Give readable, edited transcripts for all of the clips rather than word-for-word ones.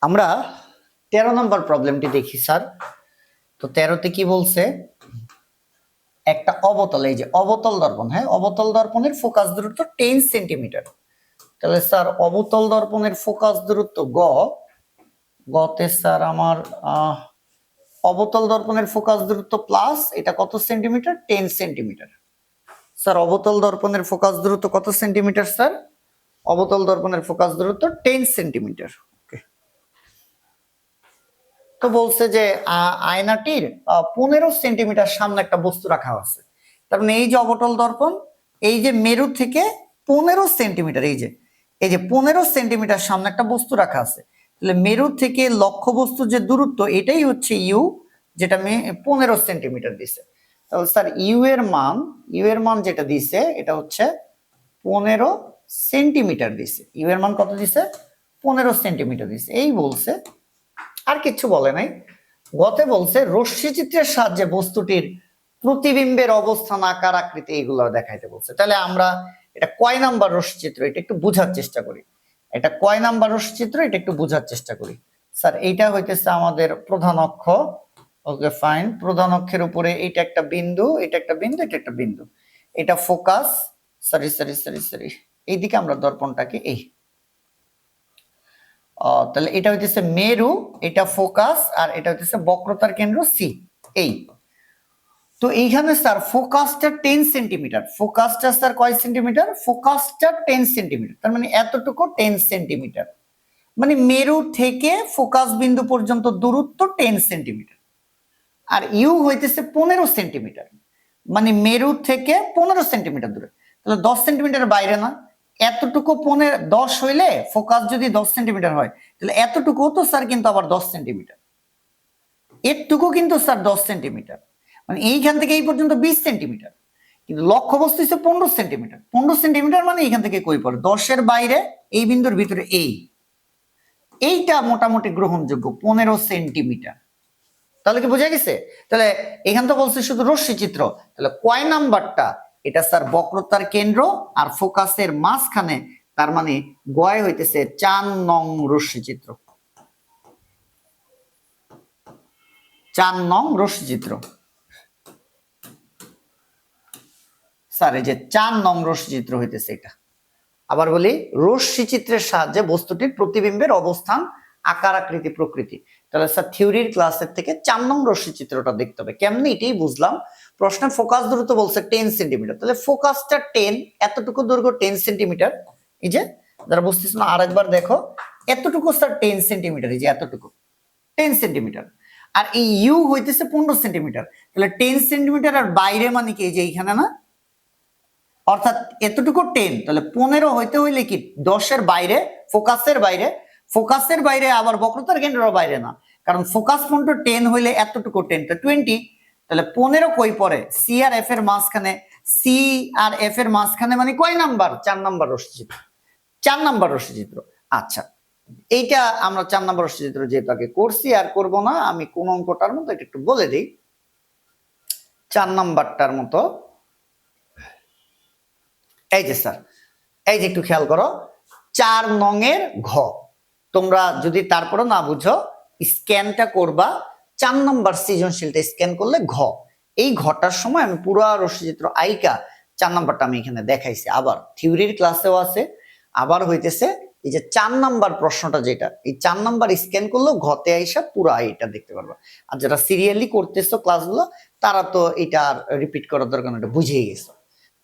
আমরা 13 নম্বর প্রবলেমটি দেখি স্যার। তো 13তে কি বলছে, একটা অবতল, এই যে অবতল দর্পণ, হ্যাঁ অবতল দর্পণের ফোকাস দূরত্ব 10 সেন্টিমিটার। তাহলে স্যার অবতল দর্পণের ফোকাস দূরত্ব গতে স্যার আমার অবতল দর্পণের ফোকাস দূরত্ব প্লাস এটা কত সেন্টিমিটার, 10 সেন্টিমিটার। স্যার অবতল দর্পণের ফোকাস দূরত্ব কত সেন্টিমিটার স্যার? অবতল দর্পণের ফোকাস দূরত্ব 10 সেন্টিমিটার। ওকে, তো বলছে যে আয়নাটির 15 সেন্টিমিটার সামনে একটা বস্তু রাখা আছে। তার মানে এই যে অবতল দর্পণ, এই যে মেরু থেকে 15 সেন্টিমিটার, এই যে 15 সেন্টিমিটার সামনে একটা বস্তু রাখা আছে। তাহলে মেরু থেকে লক্ষ্য বস্তুর যে দূরত্ব এটাই হচ্ছে ইউ, যেটা 15 সেন্টিমিটার দিছে। তাহলে স্যার ইউ এর মান যেটা দিছে এটা হচ্ছে 15 সেন্টিমিটার দিছে। ইউ এর মান কত দিছে? 15 সেন্টিমিটার দিছে। এই বলছে, আর কিছু বলে নাই। গতে বলছে রশ্মি চিত্রের সাহায্যে বস্তুটির প্রতিবিম্বের অবস্থান, আকার, আকৃতি এগুলো দেখাইতে বলছে। তাহলে আমরা এটা কয় নাম্বার রশ্মি চিত্র এটা একটু বোঝার চেষ্টা করি। এটা কয় নাম্বার রশ্মি চিত্র এটা একটু বোঝার চেষ্টা করি। স্যার এইটা হইতেছে আমাদের প্রধান অক্ষ। ওকে ফাইন, প্রধান অক্ষের উপরে এটা একটা বিন্দু, এটা একটা বিন্দু, এটা একটা বিন্দু, এটা ফোকাস। সরি, এইদিকে আমরা দর্পণটাকে তাহলে এটা হইতেছে মেরু, এটা ফোকাস, আর এটা হইতেছে বক্রতার কেন্দ্র সি। এই তো এইখানে স্যার ফোকাসটা 10 সেন্টিমিটার। ফোকাসটা স্যার কয় সেন্টিমিটার? ফোকাসটা 10 সেন্টিমিটার। তার মানে এতটুকু 10 সেন্টিমিটার, মানে মেরু থেকে ফোকাস বিন্দু পর্যন্ত দূরত্ব 10 সেন্টিমিটার। আর ইউ হইতেছে 15 সেন্টিমিটার, মানে মেরু থেকে 15 সেন্টিমিটার দূরে। তাহলে 10 সেন্টিমিটার বাইরে না? এতটুকু 10 হইলে ফোকাস যদি 10 সেন্টিমিটার হয়, তাহলে এতটুকু তো স্যার কিন্তু আবার 10 সেন্টিমিটার, এরটুকু কিন্তু স্যার 10 সেন্টিমিটার, মানে এইখান থেকে এই পর্যন্ত 20 সেন্টিমিটার। কিন্তু লক্ষ্যবস্তু হচ্ছে 15 সেন্টিমিটার। 15 সেন্টিমিটার মানে এখান থেকে কই পড়ে? 10-এর বাইরে এই বিন্দুর ভিতরে এইটা মোটামুটি গ্রহণযোগ্য 15 সেন্টিমিটার। তাহলে কি বোঝা গেছে? তাহলে এখান তো বলছে শুধু রশ্মি চিত্র, তাহলে কয় নাম্বারটা? এটা স্যার বক্রতার কেন্দ্র আর ফোকাসের মাঝখানে, তার মানে গয় হইতেছে 4 নং রশ্মি চিত্র। 4 নং রশ্মি চিত্র স্যার, এই যে 4 নং রশ্মি চিত্র হইতেছে এটা। আবার বলি, রশ্মি চিত্রের সাহায্যে বস্তুটির প্রতিবিম্বের অবস্থান, আকার, আকৃতি, প্রকৃতি। তাহলে স্যার থিওরির ক্লাসের থেকে 4 নং রশ্মি চিত্রটা দেখতে হবে। কেমনে এটাই বুঝলাম। প্রশ্নের ফোকাস দূরত্ব বলছে 10 সেন্টিমিটার, তাহলে ফোকাসটা 10, এতটুকু দৈর্ঘ্য 10 সেন্টিমিটার। এই যে যারা বুঝতেছ না আরেকবার দেখো, এতটুকু স্যার 10 সেন্টিমিটার, এই যে এতটুকু 10 সেন্টিমিটার। আর এই ইউ হইতেছে 15 সেন্টিমিটার। তাহলে 10 সেন্টিমিটার আর বাইরে মানে কি, এই যে এইখানে না, অর্থাৎ এতটুকু 10, তাহলে 15 হইতে হইলে কি 10-এর বাইরে, ফোকাসের বাইরে আবার বক্রতার কেন্দ্রের বাইরে না, কারণ ফোকাস পর্যন্ত 10 হইলে এতটুকু 10 তো 20। তাহলে 15 কই পড়ে? সি আর এফ এর মাঝখানে। সি আর এফ এর মাঝখানে মানে কয় নাম্বার? 4 নাম্বার রশ্মি চিত্র। 4 নাম্বার রশ্মি চিত্র। আচ্ছা, এইটা আমরা 4 নাম্বার রশ্মি চিত্র যেহেতু আগে করছি আর করব না, আমি কোন অঙ্কটার মতো এটা একটু বলে দিই। 4 নাম্বারটার মতো এই যে স্যার, এই যে একটু খেয়াল করো, 4 নং এর ঘ। তোমরা যদি তারপরে না বুঝো, স্ক্যানটা করবা, 4 নম্বর সৃজনশীলটা স্ক্যান করলে ঘ। এই ঘটার সময় আমি পুরো রশ্মিচিত্র আইকা 4 নাম্বারটা আমি এখানে দেখাইছি। আবার থিওরির ক্লাসেও আছে, আবার হইতেছে এই যে 4 নাম্বার প্রশ্নটা, যেটা এই 4 নাম্বার স্ক্যান করলেও ঘতে আইসা পুরো এটা দেখতে পারবা। আর যারা সিরিয়ালি করতেছো ক্লাসগুলো, তারা তো এটা আর রিপিট করার দরকার নেই, এটা বুঝেই গেছো।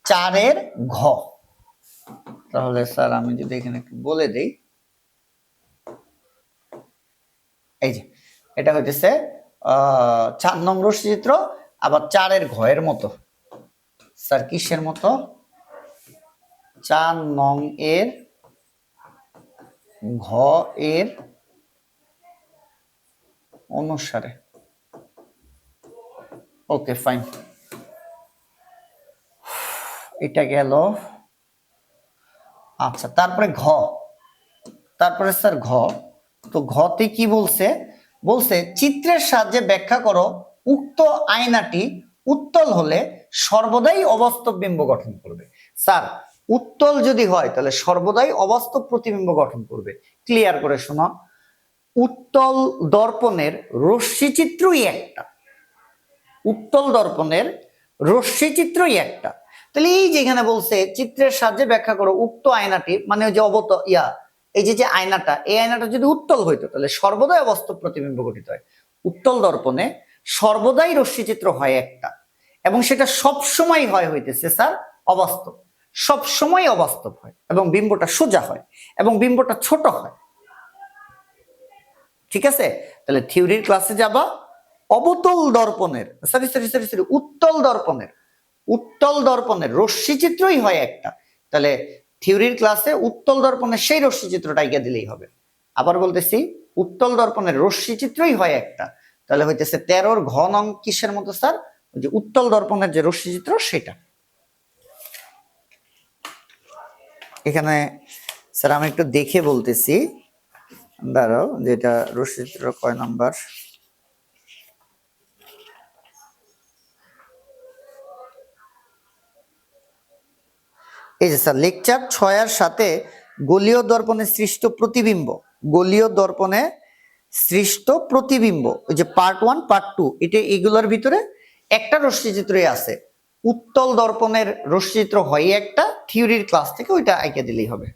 4 এর ঘ। তাহলে স্যার আমি যদি এখানে একটু বলে দেই, এই যে এটা হইতেছে 4 নং রশ্মি চিত্র, আবার 4 এর ঘ এর মতো। স্যার কিসের মতো? 4 নং এর ঘ এর অনুসারে। ওকে ফাইন, এটা গেল। আচ্ছা, তারপরে ঘ, তারপরে স্যার ঘ। তো ঘতে কি বলছে? বলছে চিত্রের সাহায্যে ব্যাখ্যা করো উক্ত আয়নাটি উত্তল হলে সর্বদাই অবাস্তব বিম্ব গঠন করবে। স্যার উত্তল যদি হয় তাহলে সর্বদাই অবাস্তব প্রতিবিম্ব গঠন করবে। ক্লিয়ার করে শোনো, উত্তল দর্পণের রশ্মিচিত্রই একটা, উত্তল দর্পণের রশ্মিচিত্রই একটা। তাহলে এই যেখানে বলছে চিত্রের সাহায্যে ব্যাখ্যা করো উক্ত আয়নাটি, মানে ওই যে এই যে আয়নাটা, এই আয়নাটা যদি উত্তল হইতো তাহলে সর্বদাই অবাস্তব প্রতিবিম্ব গঠিত হয়। উত্তল দর্পণে সর্বদাই রশ্মিচিত্র হয় একটা, এবং সেটা সব সময় হয় হইতেছে স্যার অবাস্তব, সব সময় অবাস্তব হয়, এবং বিম্বটা সোজা হয়, এবং বিম্বটা ছোট হয়। ঠিক আছে, তাহলে থিওরির ক্লাসে যাবা, অবতল দর্পণের উত্তল দর্পণের রশ্মিচিত্রই হয় একটা। তাহলে থিওরির ক্লাসে উত্তল দর্পণের সেই রশ্মিচিত্রটা এঁকে দিলেই হবে। আবার বলতেছি, উত্তল দর্পণের রশ্মিচিত্রই হয় একটা। তাহলে হইতেছে 13 ঘ নং কিসের মতো স্যার, ওই যে উত্তল দর্পণের যে রশ্মিচিত্র সেটা। এখানে স্যার আমি একটু দেখে বলতেছি, দাঁড়াও, যেটা রশ্মিচিত্র কয় নাম্বার। এই যে স্যার লেকচার 6 আর 7 গোলীয় দর্পণে সৃষ্ট প্রতিবিম্ব, গোলীয় দর্পণে সৃষ্ট প্রতিবিম্ব, ওই যে পার্ট 1 পার্ট 2, এটা এগুলোর ভিতরে একটা রশ্মিচিত্রই আছে। উত্তল দর্পণের রশ্মিচিত্র হয় একটা, থিওরির ক্লাস থেকে ওইটা আঁকে দিলেই হবে।